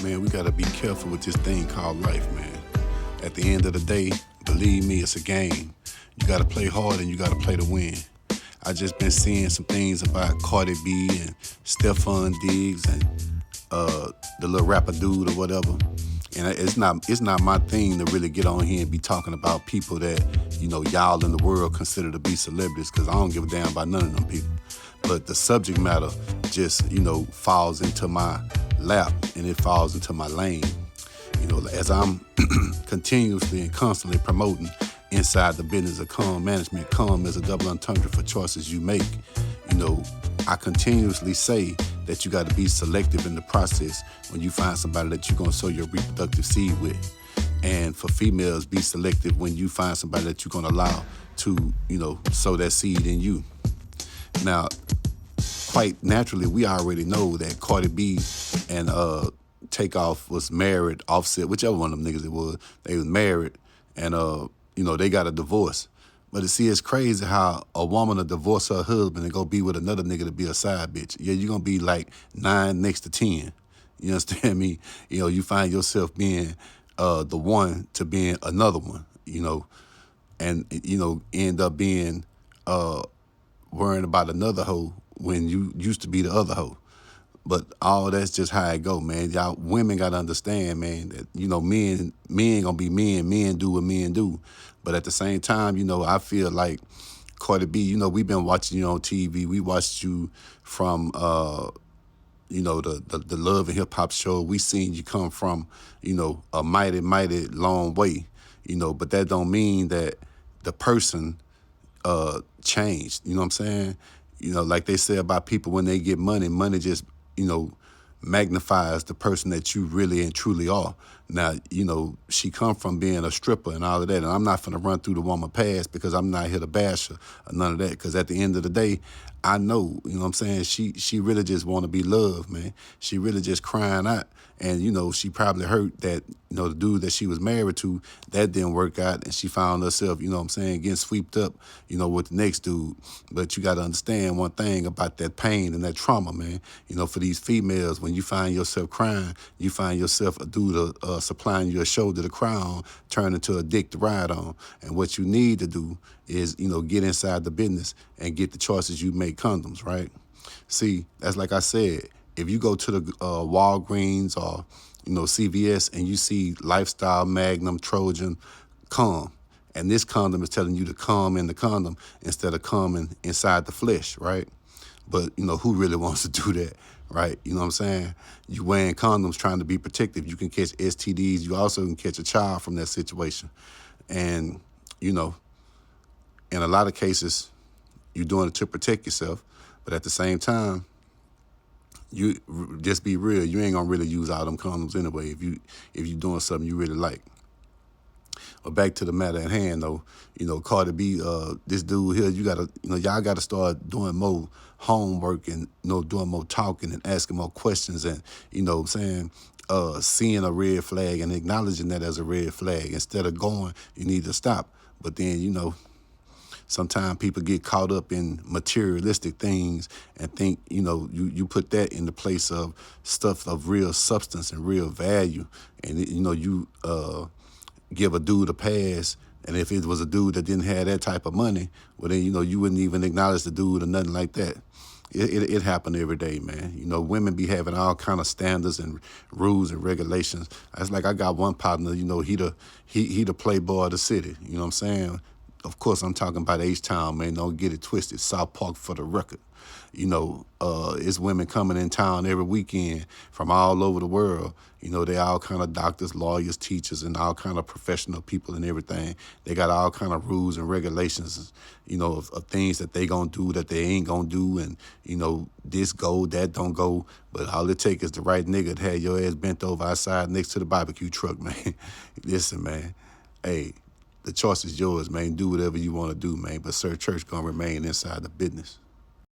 man, we gotta be careful with this thing called life, man. At the end of the day, believe me, it's a game. You gotta play hard and you gotta play to win. I just been seeing some things about Cardi B and Stephon Diggs and the little rapper dude or whatever. And it's not my thing to really get on here and be talking about people that, y'all in the world consider to be celebrities, because I don't give a damn about none of them people. But the subject matter just, falls into my lap and it falls into my lane. As I'm continuously and constantly promoting inside the business of calm management, calm is a double entendre for choices you make. I continuously say that you got to be selective in the process when you find somebody that you're going to sow your reproductive seed with. And for females, be selective when you find somebody that you're going to allow to, sow that seed in you. Now, quite naturally, we already know that Cardi B and Takeoff was married, Offset, whichever one of them niggas it was, they was married, and they got a divorce. But it's crazy how a woman will divorce her husband and go be with another nigga to be a side bitch. Yeah, you're gonna be like 9 next to 10. You understand me? You find yourself being the one to being another one, and end up being worrying about another hoe when you used to be the other hoe. But all that's just how it go, man. Y'all women gotta understand, man, that, men gonna be men do what men do. But at the same time, I feel like Cardi B, we've been watching you on TV. We watched you from the Love and Hip Hop show. We seen you come from, a mighty, mighty long way, but that don't mean that the person changed. You know what I'm saying? Like they say about people when they get money, money just, magnifies the person that you really and truly are. Now, she come from being a stripper and all of that, and I'm not finna run through the woman past because I'm not here to bash her or none of that, because at the end of the day, I know, what I'm saying, she really just want to be loved, man. She really just crying out, and, she probably heard that, the dude that she was married to, that didn't work out, and she found herself, getting swept up, with the next dude. But you got to understand one thing about that pain and that trauma, man. For these females, when you find yourself crying, you find yourself a dude supplying you a shoulder to cry on, turn into a dick to ride on. And what you need to do is, get inside the business and get the choices you make condoms, right? See, that's like I said, if you go to the Walgreens or, CVS and you see Lifestyle, Magnum, Trojan, Calm, and this condom is telling you to come in the condom instead of coming inside the flesh, right? But, who really wants to do that, right? You know what I'm saying? You wearing condoms trying to be protective. You can catch STDs. You also can catch a child from that situation. And, in a lot of cases, you're doing it to protect yourself. But at the same time, you just be real. You ain't gonna really use all them condoms anyway if you doing something you really like. But back to the matter at hand, though, Cardi B, this dude here, y'all gotta start doing more homework and, doing more talking and asking more questions and, seeing a red flag and acknowledging that as a red flag. Instead of going, you need to stop. But then, sometimes people get caught up in materialistic things and think, you put that in the place of stuff of real substance and real value. And, you give a dude a pass. And if it was a dude that didn't have that type of money, well, then, you wouldn't even acknowledge the dude or nothing like that. It happened every day, man. Women be having all kind of standards and rules and regulations. It's like I got one partner, he the playboy of the city. You know what I'm saying? Of course, I'm talking about H-Town, man. Don't get it twisted. South Park for the record. It's women coming in town every weekend from all over the world. They all kind of doctors, lawyers, teachers, and all kind of professional people and everything. They got all kind of rules and regulations, of things that they gonna do that they ain't gonna do, and, this go, that don't go. But all it take is the right nigga to have your ass bent over outside next to the barbecue truck, man. Listen, man. Hey, the choice is yours, man. Do whatever you want to do, man. But Sir Church gonna remain inside the business.